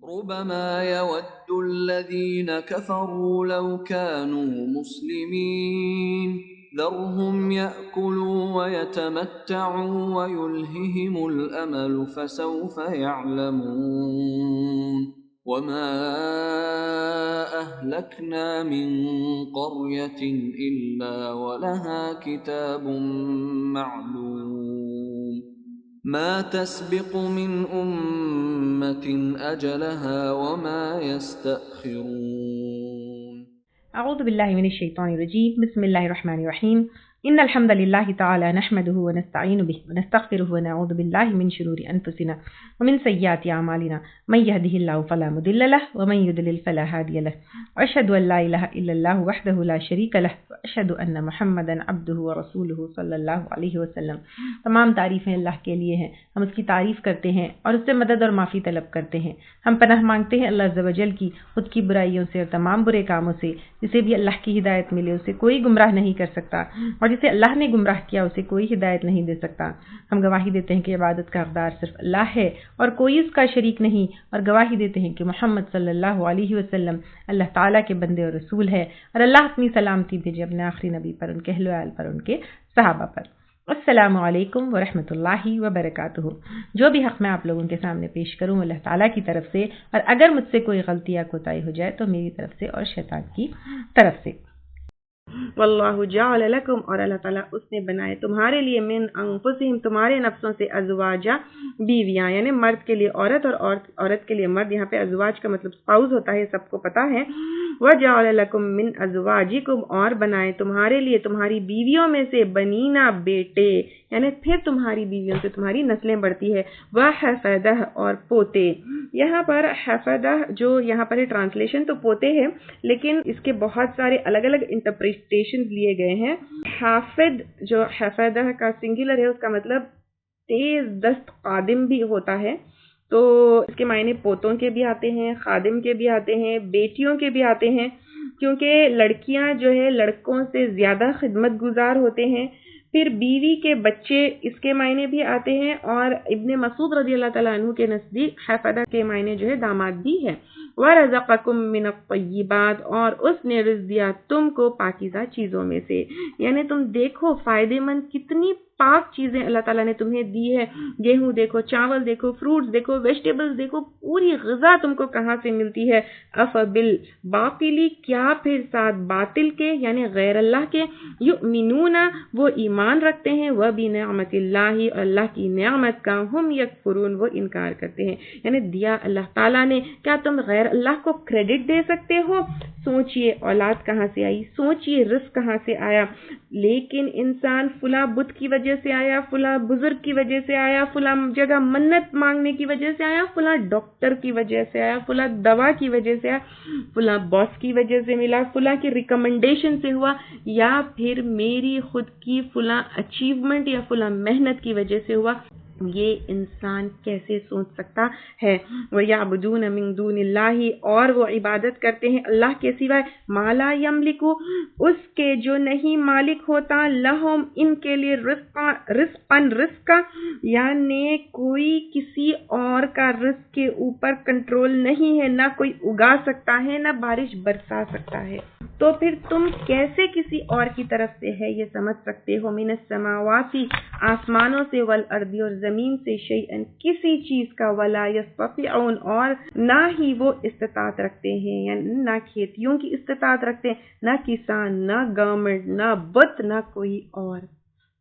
ربما يود الذين كفروا لو كانوا مسلمين ذرهم يأكلوا ويتمتعوا ويلههم الأمل فسوف يعلمون وما أهلكنا من قرية إلا ولها كتاب معلوم ما تسبق من أمة أجلها وما يستأخرون اعوذ باللہ من الشیطان الرجیم بسم اللہ الرحمن الرحیم ان الحمد للہ تعالی نحمده ونستعین به ونستغفره ونعوذ باللہ من شرور انفسنا ومن سیئات اعمالنا من يهده الله فلا مضل له ومن يضلل فلا هادي له واشهد ان لا اله الا الله وحده لا شريك له واشهد ان محمدا عبده ورسوله صلی اللہ علیہ وسلم۔ تمام تعریفیں اللہ کے لیے ہیں، ہم اس کی تعریف کرتے ہیں اور اس سے مدد اور معافی طلب کرتے ہیں۔ ہم پناہ مانگتے ہیں اللہ عز و جل کی خود کی برائیوں سے اور تمام برے کاموں سے۔ جسے بھی اللہ کی ہدایت ملے اسے کوئی گمراہ نہیں کر سکتا، اور جسے اللہ نے گمراہ کیا اسے کوئی ہدایت نہیں دے سکتا۔ ہم گواہی دیتے ہیں کہ عبادت کا حقدار صرف اللہ ہے اور کوئی اس کا شریک نہیں، اور گواہی دیتے ہیں کہ محمد صلی اللہ علیہ وسلم اللہ تعالیٰ کے بندے اور رسول ہے، اور اللہ اپنی سلامتی بھیجے اپنے آخری نبی پر، ان کے اہل و عیال پر، ان کے صحابہ پر۔ السلام علیکم ورحمۃ اللہ وبرکاتہ۔ جو بھی حق میں آپ لوگوں کے سامنے پیش کروں اللہ تعالیٰ کی طرف سے، اور اگر مجھ سے کوئی غلطی یا کوتاہی ہو جائے تو میری طرف سے اور شیطان کی طرف سے۔ واللہ جعل لکم، اور اللہ تعالیٰ اس نے بنائے تمہارے لیے من انفسہم، تمہارے نفسوں سے، ازواجا، بیویاں، یعنی مرد کے لیے عورت اور عورت کے لیے مرد۔ یہاں پہ ازواج کا مطلب اسپاؤز ہوتا ہے، سب کو پتا ہے۔ وجعل لکم من ازواجکم، اور بنائے تمہارے لیے تمہاری بیویوں میں سے، بنینا، بیٹے، یعنی پھر تمہاری بیویوں سے تمہاری نسلیں بڑھتی ہے۔ وحفدہ، اور پوتے۔ یہاں پر حفدہ جو یہاں پر ٹرانسلیشن تو پوتے ہے، لیکن اس کے بہت سارے الگ الگ انٹرپریٹیشن لیے گئے ہیں۔ حافظ جو حفدہ کا سنگولر ہے، اس کا مطلب تیز دست خادم بھی ہوتا ہے، تو اس کے معنی پوتوں کے بھی آتے ہیں، خادم کے بھی آتے ہیں، بیٹیوں کے بھی آتے ہیں، کیونکہ لڑکیاں جو ہے لڑکوں سے زیادہ خدمت گزار ہوتے ہیں۔ پھر بیوی کے بچے اس کے معنی بھی آتے ہیں، اور ابن مسعود رضی اللہ تعالیٰ عنہ کے نزدیک حفدہ کے معنی جو ہے داماد بھی ہے۔ وَرَزَقَكُم مِّنَ الطَّيِّبَاتِ، اور اس نے رزق دیا تم کو پاکیزہ چیزوں میں سے، یعنی تم دیکھو فائدے مند کتنی پاک چیزیں اللہ تعالیٰ نے تمہیں دی ہے۔ گیہوں دیکھو، چاول دیکھو، فروٹس دیکھو، ویجیٹیبلز دیکھو، پوری غذا تم کو کہاں سے ملتی ہے۔ افبالباطل، کیا پھر ساتھ باطل کے یعنی غیر اللہ کے، یؤمنون، وہ ایمان رکھتے ہیں، وبنعمت اللہ، اللہ کی نعمت کا، ہم یکفرون، وہ انکار کرتے ہیں۔ یعنی دیا اللہ تعالیٰ نے، کیا تم غیر اللہ کو کریڈٹ دے سکتے ہو؟ سوچئے اولاد کہاں سے آئی، سوچئے رزق کہاں سے آیا، لیکن انسان فلاں بت کی وجہ سے آیا، فلاں بزرگ کی وجہ سے آیا، فلاں جگہ منت مانگنے کی وجہ سے آیا، فلاں ڈاکٹر کی وجہ سے آیا، فلاں دوا کی وجہ سے آیا، فلاں باس کی وجہ سے ملا، فلاں کی ریکمنڈیشن سے ہوا، یا پھر میری خود کی فلاں اچیومنٹ یا فلاں محنت کی وجہ سے ہوا۔ یہ انسان کیسے سوچ سکتا ہے؟ وَيَعْبُدُونَ مِن دُونِ اللَّهِ، اور وہ عبادت کرتے ہیں اللہ کے سوائے، مَا لَا يَمْلِكُ، اس کے جو نہیں مالک ہوتا، لَهُمْ، ان کے لیے، رزقا، یعنی کوئی کسی اور کا رزق کے اوپر کنٹرول نہیں ہے، نہ کوئی اگا سکتا ہے، نہ بارش برسا سکتا ہے۔ تو پھر تم کیسے کسی اور کی طرف سے ہے یہ سمجھ سکتے ہو؟ من السماوات، آسمانوں سے، والارض، اور زمین سے، شیئن، کسی چیز کا، ولا یستطیعون، اور نہ ہی وہ استطاعت رکھتے ہیں، یعنی نہ کھیتیوں کی استطاعت رکھتے ہیں، نہ کسان، نہ گورنمنٹ، نہ بت، نہ کوئی اور۔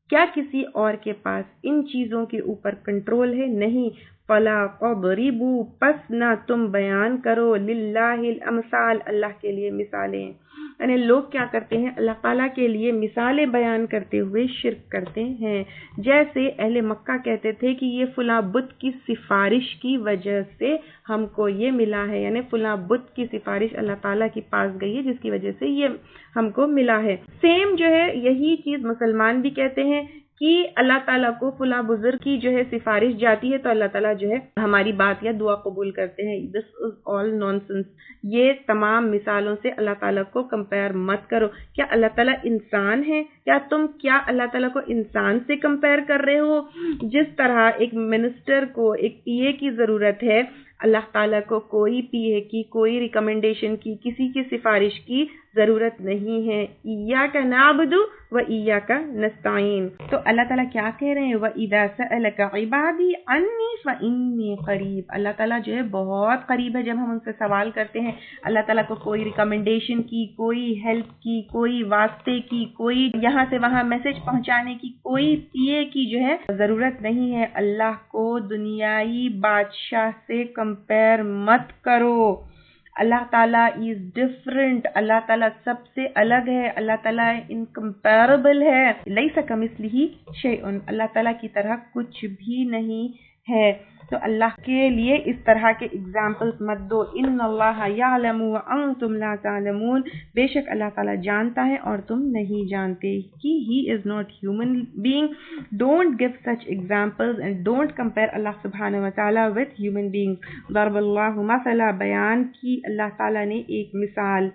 کیا کسی اور کے پاس ان چیزوں کے اوپر کنٹرول ہے؟ نہیں۔ فلا تضربوا، پس نہ تم بیان کرو، للہ الامثال، اللہ کے لیے مثالیں۔ یعنی لوگ کیا کرتے ہیں؟ اللہ تعالیٰ کے لیے مثالیں بیان کرتے ہوئے شرک کرتے ہیں۔ جیسے اہل مکہ کہتے تھے کہ یہ فلاں بت کی سفارش کی وجہ سے ہم کو یہ ملا ہے، یعنی فلاں بت کی سفارش اللہ تعالیٰ کے پاس گئی ہے جس کی وجہ سے یہ ہم کو ملا ہے۔ سیم جو ہے یہی چیز مسلمان بھی کہتے ہیں کہ اللہ تعالیٰ کو فلاں بزرگ کی جو ہے سفارش جاتی ہے تو اللہ تعالیٰ جو ہے ہماری بات یا دعا قبول کرتے ہیں۔ دس از آل نانسنس۔ یہ تمام مثالوں سے اللہ تعالیٰ کو کمپیئر مت کرو۔ کیا اللہ تعالیٰ انسان ہے؟ کیا اللہ تعالیٰ کو انسان سے کمپیئر کر رہے ہو؟ جس طرح ایک منسٹر کو ایک پی اے کی ضرورت ہے، اللہ تعالیٰ کو کوئی PA کی، کوئی ریکمنڈیشن کی، کسی کی سفارش کی ضرورت نہیں ہے. ایاک نعبد و ایاک نستعین. تو اللہ تعالیٰ کیا کہہ رہے ہیں؟ وَإِذَا سَأَلَكَ عِبَادِي عَنِّي فَإِنِّي قَرِيبٌ. اللہ تعالیٰ جو ہے بہت قریب ہے. جب ہم ان سے سوال کرتے ہیں اللہ تعالیٰ کو کوئی ریکمنڈیشن کی، کوئی ہیلپ کی، کوئی واسطے کی، کوئی یہاں سے وہاں میسج پہنچانے کی، کوئی PA کی جو ہے ضرورت نہیں ہے. اللہ کو دنیائی بادشاہ سے کمپیئر مت کرو. اللہ تعالیٰ از ڈفرنٹ. اللہ تعالیٰ سب سے الگ ہے. اللہ تعالیٰ انکمپیربل ہے. لیس کمثلہ شیء. اللہ تعالیٰ کی طرح کچھ بھی نہیں ہے. تو اللہ کے لیے اس طرح کے اگزامپلس مت دو. ان اللہ یعلم وانتم لا تعلمون. بے شک اللہ تعالیٰ جانتا ہے اور تم نہیں جانتے. He is not human being. Don't give such examples and don't compare Allah subhanahu wa ta'ala with human beings. ضرب اللہ مثلا. بیان کی اللہ تعالیٰ نے ایک مثال.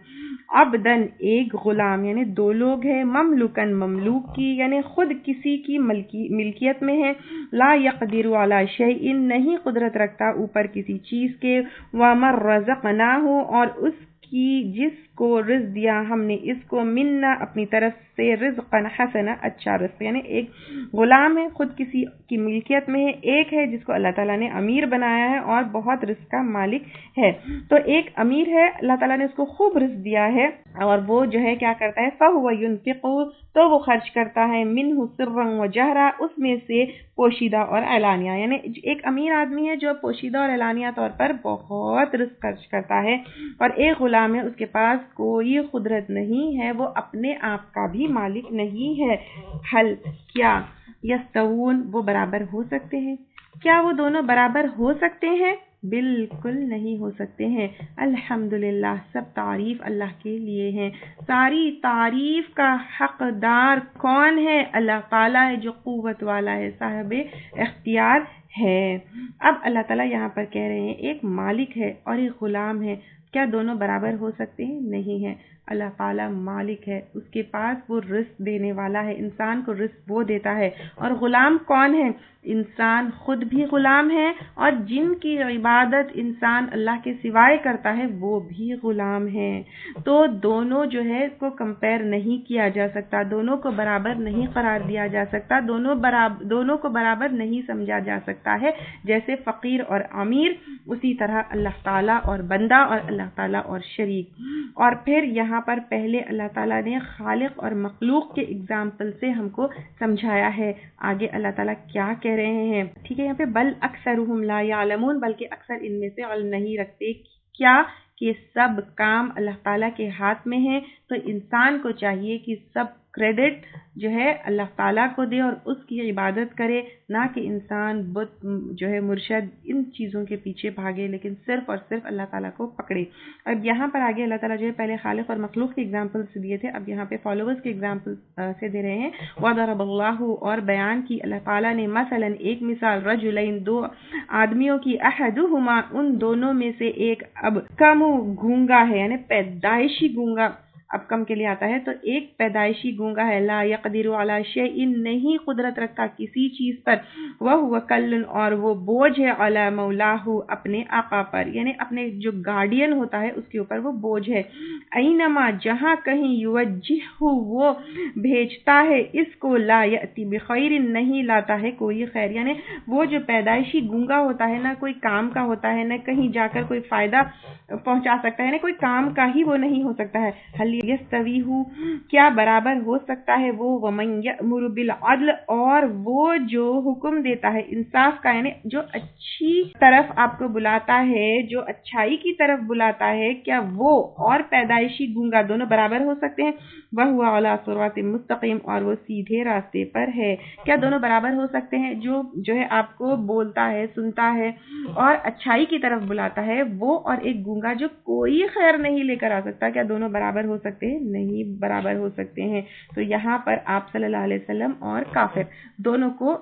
عبدن ایک غلام، یعنی دو لوگ ہیں. مملوکن مملوک کی، یعنی خود کسی کی ملکیت میں ہے. لا یقدر علی شیء نہیں قدرت رکھتا اوپر کسی چیز کے. وَمَن رَزَقْنَاهُ اور اس کی جس کو رزق دیا ہم نے اس کو منا اپنی طرف سے رزقا حسنا اچھا رزق. یعنی ایک غلام ہے خود کسی کی ملکیت میں ہے، ایک ہے جس کو اللہ تعالیٰ نے امیر بنایا ہے اور بہت رزق کا مالک ہے. تو ایک امیر ہے، اللہ تعالیٰ نے اس کو خوب رزق دیا ہے اور وہ جو ہے کیا کرتا ہے فَهُوَ يُنْفِقُ تو وہ خرچ کرتا ہے مِنْهُ سِرًّا وَجَهْرًا اس میں سے پوشیدہ اور اعلانیہ. یعنی ایک امیر آدمی ہے جو پوشیدہ اور اعلانیہ طور پر بہت رزق خرچ کرتا ہے، اور ایک غلام ہے اس کے پاس کوئی قدرت نہیں ہے، وہ اپنے آپ کا بھی مالک نہیں ہے. حل کیا یستوون وہ برابر ہو سکتے ہیں؟ کیا وہ دونوں برابر ہو سکتے ہیں؟ بالکل نہیں ہو سکتے ہیں. الحمدللہ سب تعریف اللہ کے لیے ہیں. ساری تعریف کا حقدار کون ہے؟ اللہ تعالیٰ ہے جو قوت والا ہے، صاحب اختیار ہے. اب اللہ تعالیٰ یہاں پر کہہ رہے ہیں ایک مالک ہے اور ایک غلام ہے. کیا دونوں برابر ہو سکتے ہیں؟ نہیں ہے. اللہ تعالیٰ مالک ہے، اس کے پاس وہ رزق دینے والا ہے، انسان کو رزق وہ دیتا ہے. اور غلام کون ہے؟ انسان خود بھی غلام ہے، اور جن کی عبادت انسان اللہ کے سوائے کرتا ہے وہ بھی غلام ہے. تو دونوں جو ہے اس کو کمپیئر نہیں کیا جا سکتا، دونوں کو برابر نہیں قرار دیا جا سکتا، دونوں کو برابر نہیں سمجھا جا سکتا ہے. جیسے فقیر اور امیر، اسی طرح اللہ تعالیٰ اور بندہ اور اللہ تعالیٰ اور شریک. اور پھر یہاں پر پہلے اللہ تعالیٰ نے خالق اور مخلوق کے اگزامپل سے ہم کو سمجھایا ہے. آگے اللہ تعالیٰ کیا کہہ رہے ہیں؟ ٹھیک ہے، یہاں پہ بل اکثرہم لا یعلمون بلکہ اکثر ان میں سے علم نہیں رکھتے. کیا کہ سب کام اللہ تعالیٰ کے ہاتھ میں ہے. تو انسان کو چاہیے کہ سب کریڈٹ جو ہے اللہ تعالیٰ کو دے اور اس کی عبادت کرے، نہ کہ انسان بت جو ہے مرشد ان چیزوں کے پیچھے بھاگے، لیکن صرف اور صرف اللہ تعالیٰ کو پکڑے. اب یہاں پر آگے اللہ تعالیٰ جو ہے پہلے خالق اور مخلوق کے اگزامپلس دیے تھے، اب یہاں پہ فالوورز کے اگزامپل سے دے رہے ہیں. وَضَرَبَ اللَّهُ اور بیان کی اللہ تعالیٰ نے مثلاً ایک مثال رجلین دو آدمیوں کی احدہما ان دونوں میں سے ایک اب کم گونگا ہے، یعنی پیدائشی گونگا، اب کم کے لیے آتا ہے. تو ایک پیدائشی گونگا ہے. لا یقدر علی شیء نہیں قدرت رکھتا کسی چیز پر. وہو کل اور وہ بوجھ ہے علی مولاہ اپنے آقا پر، یعنی اپنے جو گارڈین ہوتا ہے اس کے اوپر وہ بوجھ ہے. اینما جہاں کہیں یوجہہ وہ بھیجتا ہے اس کو لا یأتی بخیر نہیں لاتا ہے کوئی خیر. یعنی وہ جو پیدائشی گونگا ہوتا ہے نہ کوئی کام کا ہوتا ہے، نہ کہیں جا کر کوئی فائدہ پہنچا سکتا ہے، نہ کوئی کام کا ہی وہ نہیں ہو سکتا ہے. حل یستوی کیا برابر ہو سکتا ہے وہ ومن یأمر بالعدل اور وہ جو حکم دیتا ہے انصاف کا، یعنی جو اچھی طرف آپ کو بلاتا ہے، جو اچھائی کی طرف بلاتا ہے، کیا وہ اور پیدائشی گونگا دونوں برابر ہو سکتے ہیں؟ وہو علی صراط مستقیم اور وہ سیدھے راستے پر ہے. کیا دونوں برابر ہو سکتے ہیں؟ جو ہے آپ کو بولتا ہے، سنتا ہے اور اچھائی کی طرف بلاتا ہے، وہ اور ایک گونگا جو کوئی خیر نہیں لے کر آ سکتا، کیا دونوں برابر ہو سکتے ہیں؟ نہیں برابر ہو سکتے ہیں. تو یہاں پر آپ صلی اللہ علیہ وسلم اور کافر دونوں کو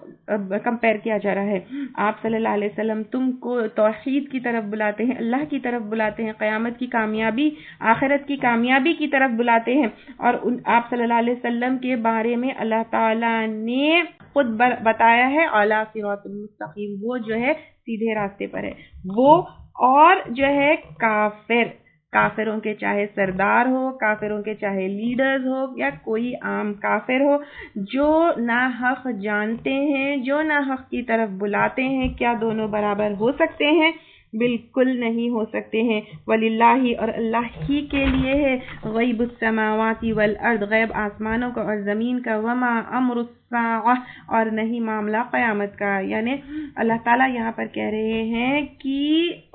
کمپیئر کیا جا رہا ہے. آپ صلی اللہ علیہ وسلم تم کو توحید کی طرف بلاتے ہیں، اللہ کی طرف بلاتے ہیں، قیامت کی کامیابی، آخرت کی کامیابی کی طرف بلاتے ہیں. اور آپ صلی اللہ علیہ وسلم کے بارے میں اللہ تعالیٰ نے خود بتایا ہے اعلیٰ صراط المستقیم، وہ جو ہے سیدھے راستے پر ہے. وہ اور جو ہے کافروں کے چاہے سردار ہو، کافروں کے چاہے لیڈرز ہو یا کوئی عام کافر ہو، جو نہ حق جانتے ہیں، جو نہ حق کی طرف بلاتے ہیں، کیا دونوں برابر ہو سکتے ہیں؟ بالکل نہیں ہو سکتے ہیں۔ وَلِلَّهِ، اور اللہ ہی کے لیے ہے، غیب السماوات والارض، غیب آسمانوں کا اور زمین کا، وما امر الساعہ، اور نہیں معاملہ قیامت کا۔ یعنی اللہ تعالیٰ یہاں پر کہہ رہے ہیں کہ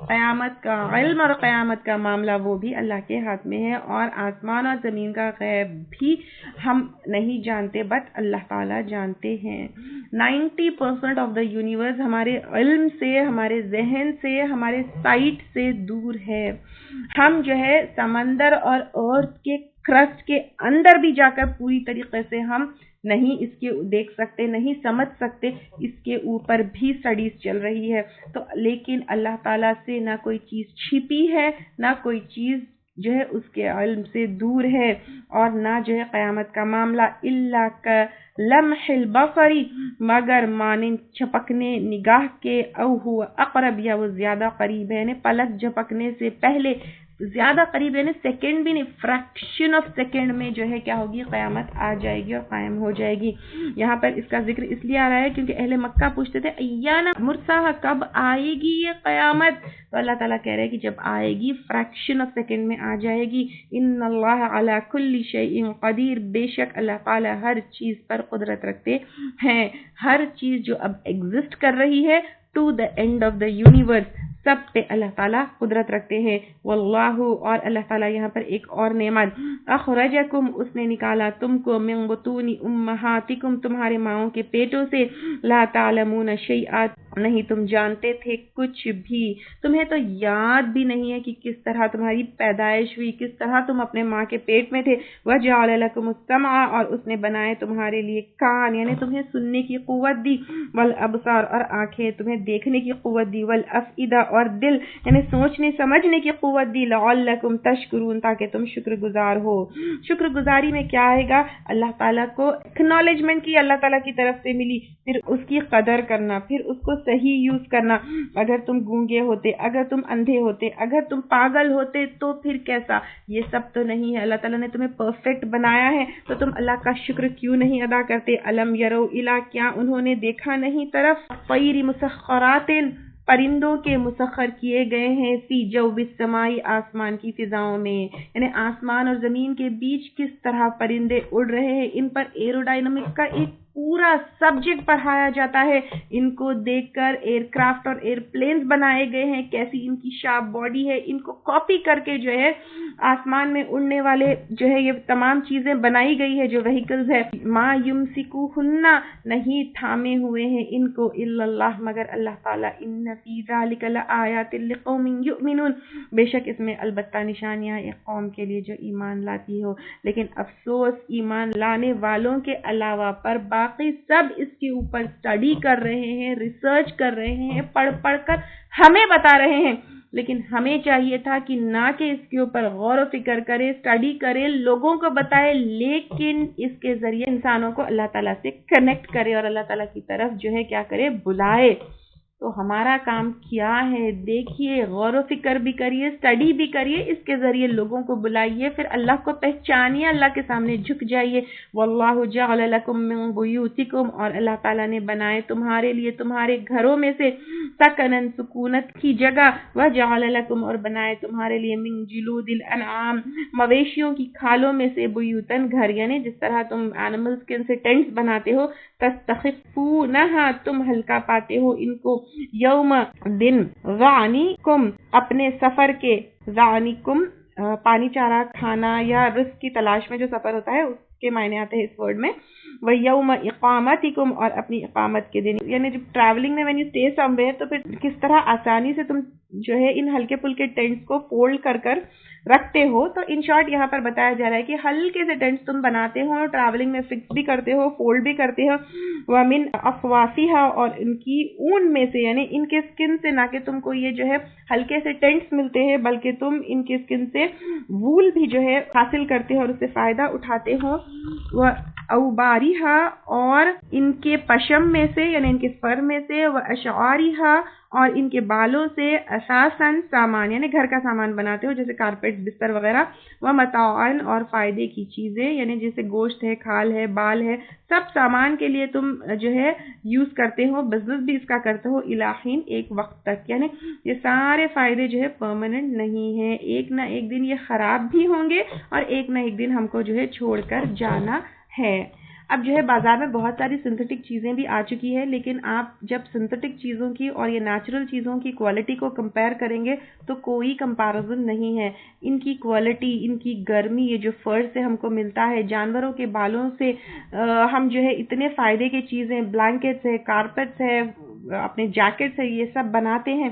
قیامت کا علم اور قیامت کا معاملہ وہ بھی اللہ کے ہاتھ میں ہے، اور آسمان اور زمین کا غیب بھی ہم نہیں جانتے، بٹ اللہ تعالیٰ جانتے ہیں۔ 90% آف دا یونیورس ہمارے علم سے، ہمارے ذہن سے، ہمارے سائٹ سے دور ہے۔ ہم جو ہے سمندر اور ارتھ کے کرسٹ کے اندر بھی جا کر پوری طریقے سے ہم نہیں اس کے دیکھ سکتے، نہیں سمجھ سکتے، اس کے اوپر بھی اسٹڈیز چل رہی ہے۔ تو لیکن اللہ تعالیٰ سے نہ کوئی چیز چھپی ہے، نہ کوئی چیز جو ہے اس کے علم سے دور ہے، اور نہ جو ہے قیامت کا معاملہ الا کلمح البصری، مگر مانند جھپکنے نگاہ کے، او هو اقرب، یا وہ زیادہ قریب ہے، یعنی پلک جھپکنے سے پہلے زیادہ قریب، یعنی سیکنڈ بھی نہیں، فریکشن آف سیکنڈ میں جو ہے کیا ہوگی، قیامت آ جائے گی اور قائم ہو جائے گی۔ یہاں پر اس کا ذکر اس لیے آ رہا ہے کیونکہ اہل مکہ پوچھتے تھے ایانا مرساہا، کب آئے گی یہ قیامت؟ تو اللہ تعالیٰ کہہ رہے ہیں کہ جب آئے گی فریکشن آف سیکنڈ میں آ جائے گی۔ ان اللہ علی کل شیء قدیر، بے شک اللہ تعالیٰ ہر چیز پر قدرت رکھتے ہیں۔ ہر چیز جو اب ایگزسٹ کر رہی ہے to the end of the universe, سب پہ اللہ تعالیٰ قدرت رکھتے ہیں۔ واللہ، اور اللہ تعالیٰ یہاں پر ایک اور نعمت، اخرجکم، اس نے نکالا تم کو، من بطون امہاتکم، تمہارے ماؤں کے پیٹوں سے، لا تعلمون شیئا، نہیں تم جانتے تھے کچھ بھی، تمہیں تو یاد بھی نہیں ہے کہ کس طرح تمہاری پیدائش ہوئی، کس طرح تم اپنے ماں کے پیٹ میں تھے۔ وجعل لکم السمع، اور اس نے بنائے تمہارے لیے کان، یعنی تمہیں سننے کی قوت دی، والابصار، اور آنکھیں تمہیں دیکھنے کی قوت دی، والافئدہ، اور دل یعنی سوچنے سمجھنے کی قوت دی، لعلکم تشکرون، تاکہ تم شکر گزار ہو۔ شکر گزاری میں کیا آئے گا؟ اللہ تعالیٰ کو اکنالجمنٹ کی اللہ تعالیٰ کی طرف سے ملی، پھر اس کی قدر کرنا، پھر اس کو صحیح یوز کرنا۔ اگر تم گونگے ہوتے، اگر تم اندھے ہوتے، اگر تم پاگل ہوتے تو پھر کیسا؟ یہ سب تو نہیں ہے، اللہ تعالیٰ نے تمہیں پرفیکٹ بنایا ہے، تو تم اللہ کا شکر کیوں نہیں ادا کرتے؟ الم یرو الی، کیا انہوں نے دیکھا نہیں طرف، طیر مسخرات، پرندوں کے مسخر کیے گئے ہیں، فی جو السماء، آسمان کی فضاؤں میں، یعنی آسمان اور زمین کے بیچ کس طرح پرندے اڑ رہے ہیں۔ ان پر ایروڈائنمک کا ایک پورا سبجیکٹ پڑھایا جاتا ہے، ان کو دیکھ کر ایئر کرافٹ اور ایئر پلینز بنائے گئے ہیں، کیسی ان کی شارپ باڈی ہے، ان کو کاپی کر کے جو ہے آسمان میں اڑنے والے جو ہے یہ تمام چیزیں بنائی گئی ہے، جو وہیکلز ہے۔ ما یمسکوہن، نہیں تھامے ہوئے ہیں ان کو، الا اللہ، مگر اللہ تعالیٰ۔ ان فی ذلک لآیات لقوم یؤمنون، بے شک اس میں البتہ نشانیاں ایک قوم کے لیے جو ایمان لاتی ہو۔ لیکن افسوس، ایمان لانے والوں کے علاوہ پر باقی سب اس کے اوپر اسٹڈی کر رہے ہیں، ریسرچ کر رہے ہیں، پڑھ پڑھ کر ہمیں بتا رہے ہیں، لیکن ہمیں چاہیے تھا کہ نہ کہ اس کے اوپر غور و فکر کرے، اسٹڈی کرے، لوگوں کو بتائے، لیکن اس کے ذریعے انسانوں کو اللہ تعالیٰ سے کنیکٹ کرے اور اللہ تعالیٰ کی طرف جو ہے کیا کرے، بلائے۔ تو ہمارا کام کیا ہے؟ دیکھیے، غور و فکر بھی کریے، اسٹڈی بھی کریے، اس کے ذریعے لوگوں کو بلائیے، پھر اللہ کو پہچانیے، اللہ کے سامنے جھک جائیے۔ واللہ جعل لکم من بیوتکم، اور اللہ تعالیٰ نے بنائے تمہارے لیے تمہارے گھروں میں سے، سکنن، سکونت کی جگہ، وجعل لکم، اور بنائے تمہارے لیے، من جلود الانعام، مویشیوں کی کھالوں میں سے، بیوتن، گھر، یعنی جس طرح تم اینیمل سکن سے ٹینٹس بناتے ہو، تستخفونہا، تم ہلکا پاتے ہو ان کو، یوم، دن، ظعنکم، اپنے سفر کے، ظعنکم پانی چارہ کھانا یا رزق کی تلاش میں جو سفر ہوتا ہے اس کے معنی آتے ہیں اس ورڈ میں، وَيَوْمَ اِقَامَتِكُمْ، اور اپنی اقامت کے دن، یعنی جب ٹریولنگ میں when you stay somewhere تو پھر کس طرح آسانی سے تم جو ہے ان ہلکے پھلکے ٹینٹس کو فولڈ کر کر رکھتے ہو۔ تو ان شارٹ یہاں پر بتایا جا رہا ہے کہ ہلکے سے ٹینٹس تم بناتے ہو، ٹریولنگ میں فکس بھی کرتے ہو، فولڈ بھی کرتے ہو، وَمِنْ أَصْوَافِهَا، اور ان کی اون میں سے، یعنی ان کے سکن سے، نہ کہ تم کو یہ جو ہے ہلکے سے ٹینٹس ملتے ہیں بلکہ تم ان کے سکن سے وول بھی جو ہے حاصل کرتے ہو اور اس سے فائدہ اٹھاتے ہو، اوباریہا، اور ان کے پشم میں سے، یعنی ان کے فر میں سے، واشعاریہا، اور ان کے بالوں سے اساساً سامان یعنی گھر کا سامان بناتے ہو، جیسے کارپیٹ، بستر وغیرہ، ومتاعاً اور فائدے کی چیزیں یعنی جیسے گوشت ہے، کھال ہے، بال ہے، سب سامان کے لیے تم جو ہے یوز کرتے ہو، بزنس بھی اس کا کرتے ہو، الہین ایک وقت تک، یعنی یہ سارے فائدے جو ہے پرماننٹ نہیں ہیں، ایک نہ ایک دن یہ خراب بھی ہوں گے اور ایک نہ ایک دن ہم کو جو ہے چھوڑ کر جانا ہے۔ اب جو ہے بازار میں بہت ساری سنتھیٹک چیزیں بھی آ چکی ہے، لیکن آپ جب سنتھیٹک چیزوں کی اور یہ نیچرل چیزوں کی کوالٹی کو کمپیئر کریں گے تو کوئی کمپیریزن نہیں ہے۔ ان کی کوالٹی، ان کی گرمی، یہ جو فرض سے ہم کو ملتا ہے، جانوروں کے بالوں سے ہم جو ہے اتنے فائدے کی چیزیں، بلینکٹس ہے، کارپیٹس ہے، اپنے جیکٹس ہے، یہ سب بناتے ہیں،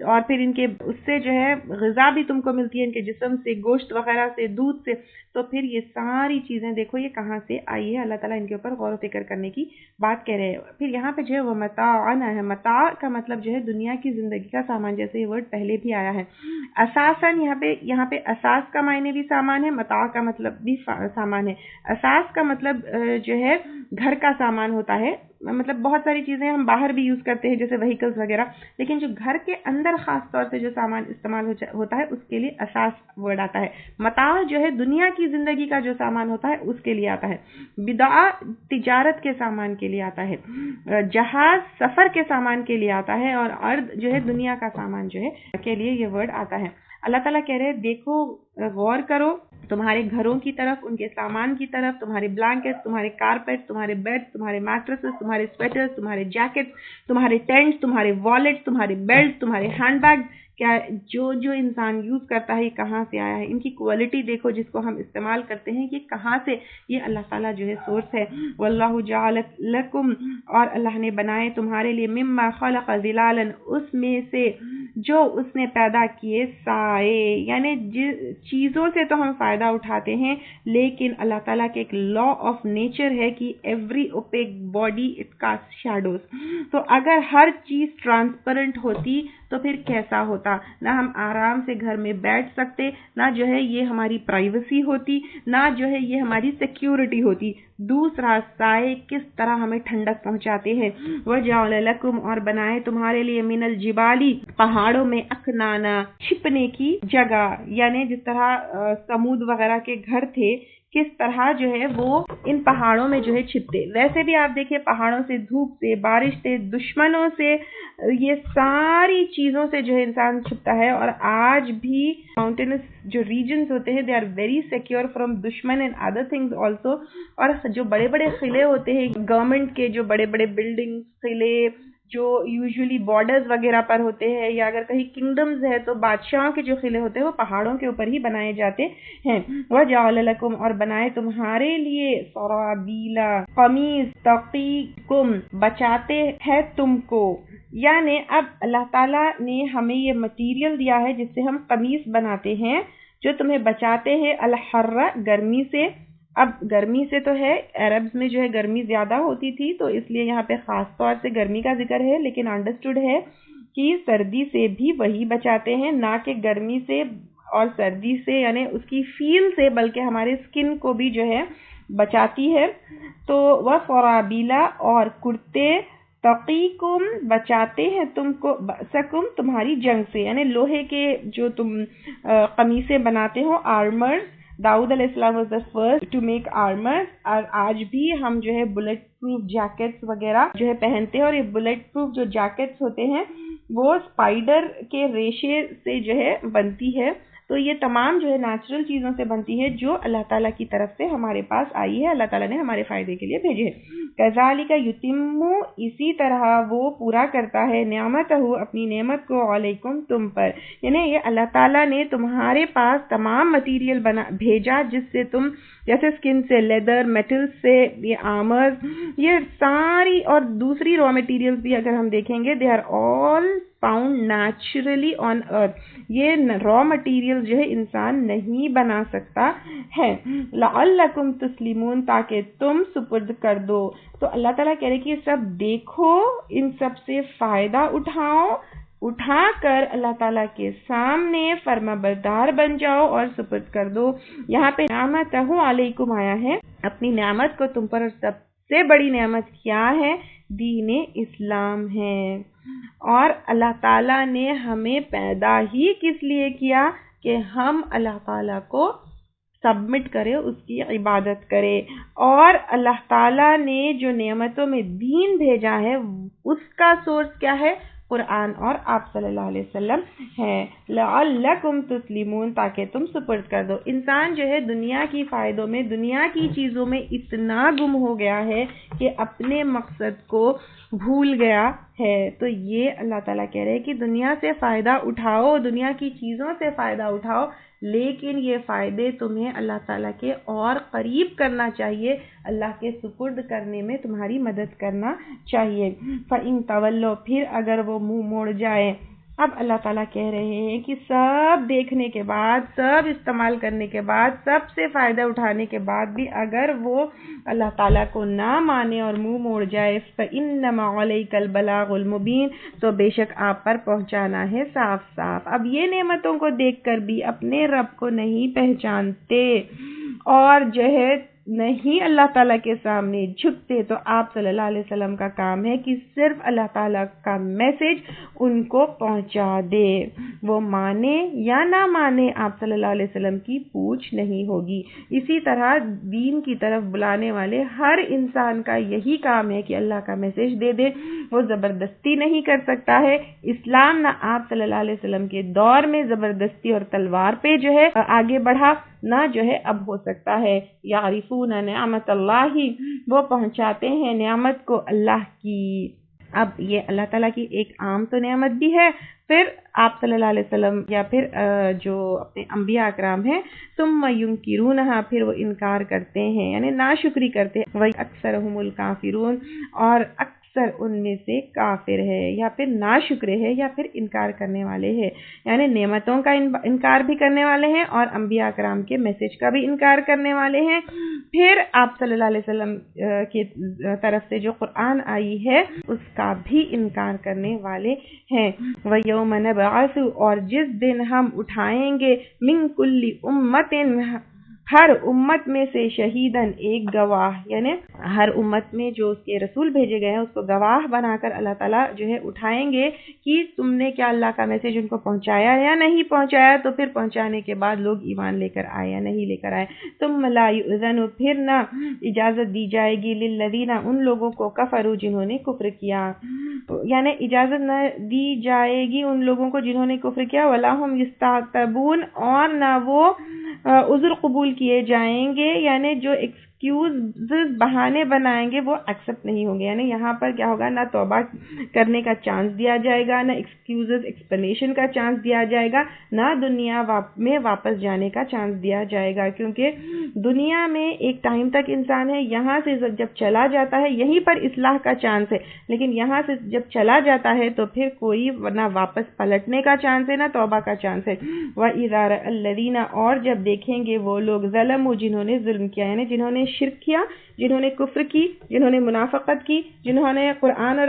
اور پھر ان کے اس سے جو ہے غذا بھی تم کو ملتی ہے، ان کے جسم سے، گوشت وغیرہ سے، دودھ سے، تو پھر یہ ساری چیزیں دیکھو یہ کہاں سے آئی ہے۔ اللہ تعالیٰ ان کے اوپر غور و فکر کرنے کی بات کہہ رہے ہیں۔ پھر یہاں پہ جو ہے وہ متاع ہے، متاع کا مطلب جو ہے دنیا کی زندگی کا سامان، جیسے یہ ورڈ پہلے بھی آیا ہے۔ اساساً یہاں پہ اساس کا معنی بھی سامان ہے، متاع کا مطلب بھی سامان ہے۔ اساس کا مطلب جو ہے گھر کا سامان ہوتا ہے، مطلب بہت ساری چیزیں ہم باہر بھی یوز کرتے ہیں جیسے وہیکلز وغیرہ، لیکن جو گھر کے اندر خاص طور سے جو سامان استعمال ہوتا ہے اس کے لیے اساس ورڈ آتا ہے۔ متاع جو ہے دنیا کی زندگی کا جو سامان ہوتا ہے اس کے لیے آتا ہے۔ بدع تجارت کے سامان کے لیے آتا ہے۔ جہاز سفر کے سامان کے لیے آتا ہے، اور ارض جو ہے دنیا کا سامان جو ہے کے لیے یہ ورڈ آتا ہے۔ اللہ تعالیٰ کہہ رہے ہیں دیکھو، غور کرو تمہارے گھروں کی طرف، ان کے سامان کی طرف، تمہارے بلینکٹ، تمہارے کارپیٹ، تمہارے بیڈ، تمہارے میٹریسز، تمہارے سویٹرز، تمہارے جیکٹ، تمہارے ٹینٹ، تمہارے والیٹ، تمہارے بیلٹ، تمہارے ہینڈ بیگ، کیا جو انسان یوز کرتا ہے یہ کہاں سے آیا ہے، ان کی کوالٹی دیکھو جس کو ہم استعمال کرتے ہیں یہ کہاں سے، یہ اللہ تعالیٰ جو ہے سورس ہے۔ واللہ جعل لکم، اور اللہ نے بنائے تمہارے لیے، مما خلق ظلالا، اس میں سے جو اس نے پیدا کیے سائے، یعنی چیزوں سے تو ہم فائدہ اٹھاتے ہیں، لیکن اللہ تعالیٰ کے ایک لا آف نیچر ہے کہ every OPEC body it cost shadows, تو اگر ہر چیز ٹرانسپیرنٹ ہوتی تو پھر کیسا ہوتا، نہ ہم آرام سے گھر میں بیٹھ سکتے، نہ جو ہے یہ ہماری پرائیویسی ہوتی، نہ جو ہے یہ ہماری سیکیورٹی ہوتی۔ دوسرا، سائے کس طرح ہمیں ٹھنڈک پہنچاتے ہیں۔ وَجَعَلَ لَكُمْ، اور بنائے تمہارے لیے، مِنَ الْجِبَالِ، پہاڑوں میں، اَكْنَانًا، چھپنے کی جگہ، یعنی جس طرح سمود وغیرہ کے گھر تھے کس طرح جو ہے وہ ان پہاڑوں میں جو ہے چھپتے، ویسے بھی آپ دیکھیں پہاڑوں سے، دھوپ سے، بارش سے، دشمنوں سے، یہ ساری چیزوں سے جو ہے انسان چھپتا ہے، اور آج بھی ماؤنٹینس جو ریجنز ہوتے ہیں they are very secure from دشمن اینڈ ادر تھنگز آلسو، اور جو بڑے بڑے قلعے ہوتے ہیں گورنمنٹ کے، جو بڑے بڑے بلڈنگ، قلعے جو یوزلی بارڈرز وغیرہ پر ہوتے ہیں، یا اگر کہیں کنگڈمز ہے تو بادشاہوں کے جو قلعے ہوتے ہیں وہ پہاڑوں کے اوپر ہی بنائے جاتے ہیں۔ وَجَعَلَ لَكُمْ، اور بنائے تمہارے لیے، سَرَابِيلَ، قمیص، تَقِيكُمْ، بچاتے ہیں تم کو، یعنی اب اللہ تعالیٰ نے ہمیں یہ مٹیریل دیا ہے جس سے ہم قمیص بناتے ہیں جو تمہیں بچاتے ہیں الحر، گرمی سے۔ اب گرمی سے تو ہے، عربز میں جو ہے گرمی زیادہ ہوتی تھی تو اس لیے یہاں پہ خاص طور سے گرمی کا ذکر ہے، لیکن انڈرسٹوڈ ہے کہ سردی سے بھی وہی بچاتے ہیں، نہ کہ گرمی سے اور سردی سے یعنی اس کی فیل سے، بلکہ ہمارے اسکن کو بھی جو ہے بچاتی ہے۔ تو وہ سرابیلا، اور کرتے، تقیکم، بچاتے ہیں تم کو، سکم، تمہاری جنگ سے، یعنی لوہے کے جو تم قمیصیں بناتے ہو، آرمرز۔ داؤد علیہ السلام was the first to make armors، اور آج بھی ہم جو ہے بلٹ پروف جیکٹس وغیرہ جو ہے پہنتے ہیں، اور یہ بلٹ پروف جو جیکٹس ہوتے ہیں وہ اسپائڈر کے ریشے سے جو ہے بنتی ہے، تو یہ تمام جو ہے نیچرل چیزوں سے بنتی ہے جو اللہ تعالیٰ کی طرف سے ہمارے پاس آئی ہے، اللہ تعالیٰ نے ہمارے فائدے کے لیے بھیجے ہیں۔ کذالک یتم، اسی طرح وہ پورا کرتا ہے، نعمتہ، اپنی نعمت کو، علیکم، تم پر، یعنی یہ اللہ تعالیٰ نے تمہارے پاس تمام مٹیریل بھیجا جس سے تم، جیسے اسکن سے، لیدر، میٹل سے، یہ آرمرز، یہ ساری، اور دوسری را مٹیریلز بھی اگر ہم دیکھیں گے they are all found naturally on earth, یہ را مٹیریل جو ہے انسان نہیں بنا سکتا ہے۔ لعلکم تسلمون، تاکہ تم سپرد کر دو۔ تو اللہ تعالیٰ کہہ رہے کہ یہ سب دیکھو، ان سب سے فائدہ اٹھاؤ، اٹھا کر اللہ تعالیٰ کے سامنے فرما بردار بن جاؤ اور سپرد کر دو۔ یہاں پہ نعمتہ علیکم آیا ہے، اپنی نعمت کو تم پر، اور سب سے بڑی نعمت کیا ہے؟ دین اسلام ہے۔ اور اللہ تعالیٰ نے ہمیں پیدا ہی کس لیے کیا کہ ہم اللہ تعالیٰ کو سبمٹ کرے، اس کی عبادت کرے۔ اور اللہ تعالیٰ نے جو نعمتوں میں دین بھیجا ہے اس کا سورس کیا ہے؟ قرآن اور آپ صلی اللہ علیہ وسلم ہے۔ لعلکم تسلمون، تاکہ تم سپرد کر دو۔ انسان جو ہے دنیا کی فائدوں میں، دنیا کی چیزوں میں اتنا گم ہو گیا ہے کہ اپنے مقصد کو بھول گیا ہے۔ تو یہ اللہ تعالیٰ کہہ رہے ہیں کہ دنیا سے فائدہ اٹھاؤ، دنیا کی چیزوں سے فائدہ اٹھاؤ، لیکن یہ فائدے تمہیں اللہ تعالیٰ کے اور قریب کرنا چاہیے، اللہ کے سپرد کرنے میں تمہاری مدد کرنا چاہیے۔ فَإِن تَوَلَّوْا، پھر اگر وہ منہ موڑ جائے۔ اب اللہ تعالیٰ کہہ رہے ہیں کہ سب دیکھنے کے بعد، سب استعمال کرنے کے بعد، سب سے فائدہ اٹھانے کے بعد بھی اگر وہ اللہ تعالیٰ کو نہ مانے اور منہ موڑ جائے، فَإِنَّمَا عَلَيْكَ الْبَلَاغُ الْمُبِينُ، تو بے شک آپ پر پہنچانا ہے صاف صاف۔ اب یہ نعمتوں کو دیکھ کر بھی اپنے رب کو نہیں پہچانتے اور جو ہے نہیں اللہ تعالیٰ کے سامنے جھکتے، تو آپ صلی اللہ علیہ وسلم کا کام ہے کہ صرف اللہ تعالیٰ کا میسج ان کو پہنچا دے۔ وہ مانے یا نہ مانے، آپ صلی اللہ علیہ وسلم کی پوچھ نہیں ہوگی۔ اسی طرح دین کی طرف بلانے والے ہر انسان کا یہی کام ہے کہ اللہ کا میسج دے دے۔ وہ زبردستی نہیں کر سکتا ہے۔ اسلام نہ آپ صلی اللہ علیہ وسلم کے دور میں زبردستی اور تلوار پہ جو ہے آگے بڑھا، نہ جو ہے اب ہو سکتا ہے۔ یعرفون نعمت اللہ، وہ پہنچاتے ہیں نعمت کو اللہ کی۔ اب یہ اللہ تعالیٰ کی ایک عام تو نعمت بھی ہے، پھر آپ صلی اللہ علیہ وسلم یا پھر جو اپنے انبیاء اکرام ہیں، ثم ینکرونہا، پھر وہ انکار کرتے ہیں، یعنی ناشکری کرتے ہیں۔ وَأَكْثَرُهُمُ الْكَافِرُونَ، اور اکثر ان میں سے کافر ہے یا پھر ناشکر ہے یا پھر انکار کرنے والے ہیں، یعنی نعمتوں کا انکار بھی کرنے والے ہیں اور انبیاء اکرام کے میسج کا بھی انکار کرنے والے ہیں۔ پھر آپ صلی اللہ علیہ وسلم کی طرف سے جو قرآن آئی ہے اس کا بھی انکار کرنے والے ہیں۔ وَيَوْمَ نَبْعَثُ، اور جس دن ہم اٹھائیں گے، مِن كُلِّ أُمَّةٍ، ہر امت میں سے، شہیدن، ایک گواہ، یعنی ہر امت میں جو اس کے رسول بھیجے گئے ہیں اس کو گواہ بنا کر اللہ تعالیٰ جو ہے اٹھائیں گے کہ تم نے کیا اللہ کا میسج ان کو پہنچایا یا نہیں پہنچایا۔ تو پھر پہنچانے کے بعد لوگ ایمان لے کر آئے یا نہیں لے کر آئے۔ ثم لا یؤذن، پھر نہ اجازت دی جائے گی، للذین، ان لوگوں کو، کفروا، جنہوں نے کفر کیا، یعنی اجازت نہ دی جائے گی ان لوگوں کو جنہوں نے کفر کیا، ولا ہم یستعتبون، اور نہ وہ عذر قبول کیے جائیں گے، یعنی جو ایکسکیوز، بہانے بنائیں گے وہ ایکسپٹ نہیں ہوں گے۔ یعنی یہاں پر کیا ہوگا، نہ توبہ کرنے کا چانس دیا جائے گا، نہ ایکسکیوزز، ایکسپلینیشن کا چانس دیا جائے گا، نہ دنیا میں واپس جانے کا چانس دیا جائے گا، کیونکہ دنیا میں ایک ٹائم تک انسان ہے، یہاں سے جب چلا جاتا ہے یہیں پر اصلاح کا چانس ہے، لیکن یہاں سے جب چلا جاتا ہے تو پھر کوئی نہ واپس پلٹنے کا چانس ہے، نہ توبہ کا چانس ہے۔ وَإِذَا رَأَى الَّذِينَ، اور جب دیکھیں گے وہ لوگ، ظلموا، جنہوں نے ظلم کیا، یعنی جنہوں نے شرک کیا، جنہوں نے کفر کی، جنہوں نے منافقت کی، جنہوں نے قرآن اور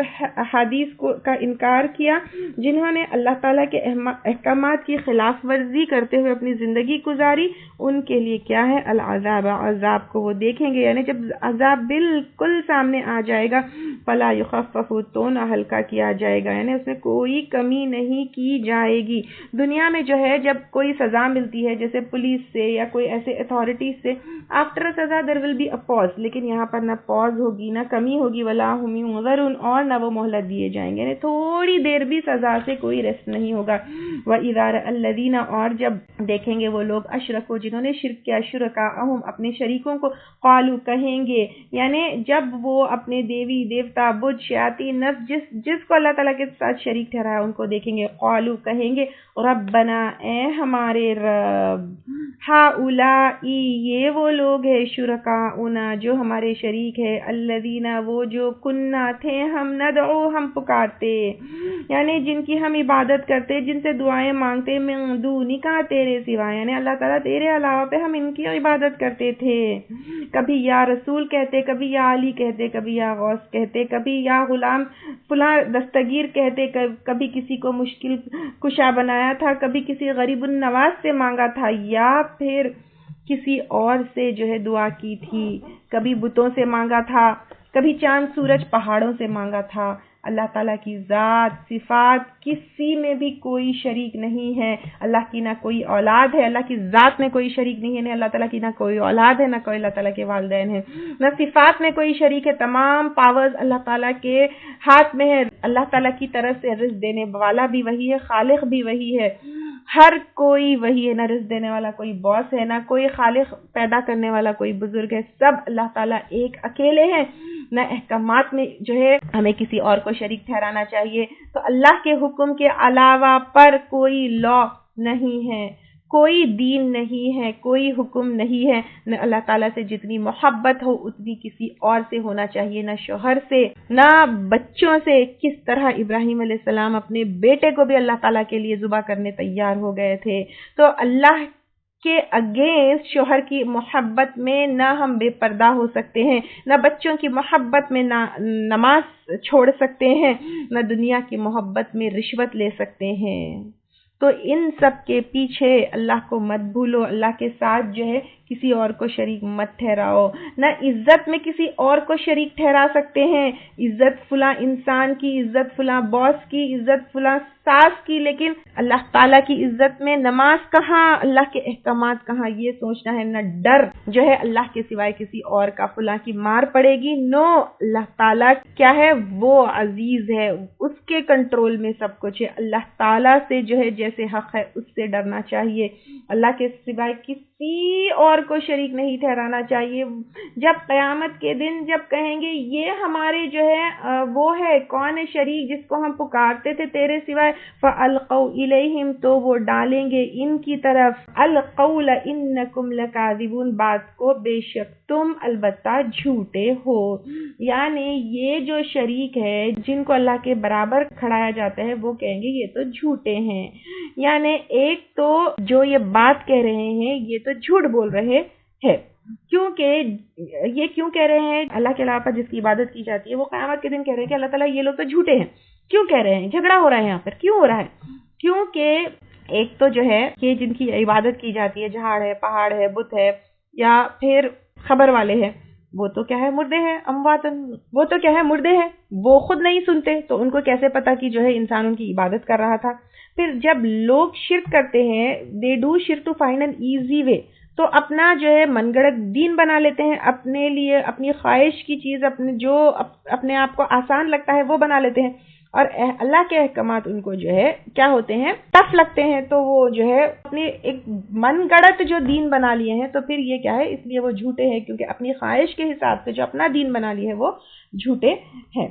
حدیث کا انکار کیا، جنہوں نے اللہ تعالیٰ کے احکامات کی خلاف ورزی کرتے ہوئے اپنی زندگی گزاری، ان کے لیے کیا ہے، العذاب، عذاب کو وہ دیکھیں گے، یعنی جب عذاب بالکل سامنے آ جائے گا، فلا یخفف، تو نہ ہلکا کیا جائے گا، یعنی اس میں کوئی کمی نہیں کی جائے گی۔ دنیا میں جو ہے جب کوئی سزا ملتی ہے جیسے پولیس سے یا کوئی ایسے اتھارٹیز سے، آفٹر سزا دیر ول بی اے پاز، لیکن یہاں پر نہ پاز ہوگی، نہ کمی ہوگی، ولا ہم ینظرون، اور نہ وہ مہلت دیے جائیں گے، یعنی تھوڑی دیر بھی سزا سے کوئی ریسٹ نہیں ہوگا۔ وَإِذَا رَأَى الَّذِينَ، اور جب دیکھیں گے وہ لوگ، اشرکوا، جنہوں نے شرک کیا، شرکاءہم، اپنے شریکوں کو، قالوا، کہیں گے، یعنی جب وہ اپنے دیوی دیوتا، بت، شیاطین، نفس، جس کو اللہ تعالیٰ کے ساتھ شریک ٹھہرایا ان کو دیکھیں گے، قالوا، کہیں گے، ربنا، اے ہمارے رب، ہؤلائی، یہ وہ لوگ ہیں، شرکاؤنا، جو ہمارے شریک ہے، الذین، وہ جو، کنا، تھے ہم، ندعو، ہم پکارتے، یعنی جن کی ہم عبادت کرتے، جن سے دعائیں مانگتے، من دونک، تیرے سوا، یعنی اللہ تعالیٰ تیرے علاوہ پہ ہم ان کی عبادت کرتے تھے۔ کبھی یا رسول کہتے، کبھی یا علی کہتے، کبھی یا غوث کہتے، کبھی یا غلام فلاں دستگیر کہتے، کبھی کسی کو مشکل کشا بنایا تھا، کبھی کسی غریب النواز سے مانگا تھا، یا پھر کسی اور سے جو ہے دعا کی تھی، کبھی بتوں سے مانگا تھا، کبھی چاند سورج پہاڑوں سے مانگا تھا. اللہ تعالیٰ کی ذات صفات کسی میں بھی کوئی شریک نہیں ہے. اللہ کی نہ کوئی اولاد ہے, اللہ کی ذات میں کوئی شریک نہیں ہے. اللہ تعالیٰ کی نہ کوئی اولاد ہے, نہ کوئی اللہ تعالیٰ کے والدین ہیں, نہ صفات میں کوئی شریک ہے. تمام پاورز اللہ تعالیٰ کے ہاتھ میں ہے. اللہ تعالیٰ کی طرف سے رزق دینے والا بھی وہی ہے, خالق بھی وہی ہے. ہر کوئی وہی ہے, نہ رزق دینے والا کوئی باس ہے, نہ کوئی خالق پیدا کرنے والا کوئی بزرگ ہے. سب اللہ تعالیٰ ایک اکیلے ہیں. نہ احکامات میں جو ہے ہمیں کسی اور کو شریک ٹھہرانا چاہیے. تو اللہ کے حکم کے علاوہ پر کوئی لا نہیں ہے, کوئی دین نہیں ہے, کوئی حکم نہیں ہے. نہ اللہ تعالیٰ سے جتنی محبت ہو اتنی کسی اور سے ہونا چاہیے, نہ شوہر سے, نہ بچوں سے. کس طرح ابراہیم علیہ السلام اپنے بیٹے کو بھی اللہ تعالیٰ کے لیے ذبح کرنے تیار ہو گئے تھے. تو اللہ کے اگینسٹ شوہر کی محبت میں نہ ہم بے پردہ ہو سکتے ہیں, نہ بچوں کی محبت میں نہ نماز چھوڑ سکتے ہیں, نہ دنیا کی محبت میں رشوت لے سکتے ہیں. تو ان سب کے پیچھے اللہ کو مت بھولو, اللہ کے ساتھ جو ہے کسی اور کو شریک مت ٹھہراؤ. نہ عزت میں کسی اور کو شریک ٹھہرا سکتے ہیں. عزت فلاں انسان کی, عزت فلاں باس کی, عزت فلاں ساس کی, لیکن اللہ تعالیٰ کی عزت میں نماز کہاں, اللہ کے احکامات کہاں, یہ سوچنا ہے. نہ ڈر جو ہے اللہ کے سوائے کسی اور کا, فلاں کی مار پڑے گی. نو, اللہ تعالیٰ کیا ہے, وہ عزیز ہے, اس کے کنٹرول میں سب کچھ ہے. اللہ تعالیٰ سے جو ہے جیسے حق ہے اس سے ڈرنا چاہیے. اللہ کے سوائے کسی اور کو شریک نہیں ٹھہرانا چاہیے. جب قیامت کے دن جب کہیں گے یہ ہمارے جو ہے وہ ہے, کون ہے شریک جس کو ہم پکارتے تھے تیرے سوائے, فَأَلْقَوْا إِلَيْهِمْ, تو وہ ڈالیں گے ان کی طرف, القول انکم لکاذبون, بات کو بے شک تم البتہ جھوٹے ہو. یعنی یہ جو شریک ہے جن کو اللہ کے برابر کھڑایا جاتا ہے وہ کہیں گے یہ تو جھوٹے ہیں. یعنی ایک تو جو یہ بات کہہ رہے ہیں یہ تو جھوٹ بول رہے ہیں. کیونکہ یہ کیوں کہہ رہے ہیں, اللہ کے علاوہ جس کی عبادت کی جاتی ہے وہ قیامت کے دن کہہ رہے ہیں کہ اللہ تعالیٰ یہ لوگ تو جھوٹے ہیں. کیوں کہہ رہے ہیں, جھگڑا ہو رہا ہے یہاں پر, کیوں ہو رہا ہے؟ کیونکہ ایک تو جو ہے یہ جن کی عبادت کی جاتی ہے, جھاڑ ہے, پہاڑ ہے, بت ہے, یا پھر خبر والے ہیں, وہ تو کیا ہے مردے ہیں, امواتن, وہ تو کیا ہے مردے ہیں, وہ خود نہیں سنتے, تو ان کو کیسے پتا کہ جو ہے انسان ان کی عبادت کر رہا تھا. پھر جب لوگ شرک کرتے ہیں, they do shirk to find an easy way, تو اپنا جو ہے من گڑت دین بنا لیتے ہیں, اپنے لیے اپنی خواہش کی چیز, اپنے جو اپنے آپ کو آسان لگتا ہے وہ بنا لیتے ہیں, اور اللہ کے احکامات ان کو جو ہے کیا ہوتے ہیں, ٹف لگتے ہیں, تو وہ جو ہے اپنے ایک من گڑت جو دین بنا لیے ہیں, تو پھر یہ کیا ہے, اس لیے وہ جھوٹے ہیں, کیونکہ اپنی خواہش کے حساب سے جو اپنا دین بنا لیے ہے وہ جھوٹے ہیں.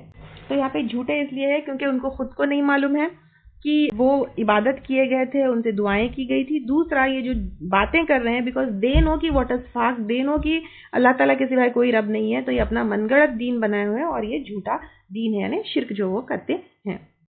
تو یہاں پہ جھوٹے اس لیے ہے کیونکہ ان کو خود کو نہیں معلوم ہے کہ وہ عبادت کیے گئے تھے, ان سے دعائیں کی گئی تھی. دوسرا یہ جو باتیں کر رہے ہیں, بیکاز دے نو کی واٹ از فاک, دے نو کی اللہ تعالیٰ کے سوائے کوئی رب نہیں ہے, تو یہ اپنا من گڑت دین بنائے ہوئے ہیں, اور یہ جھوٹا دین ہے, یعنی شرک جو وہ کرتے ہیں.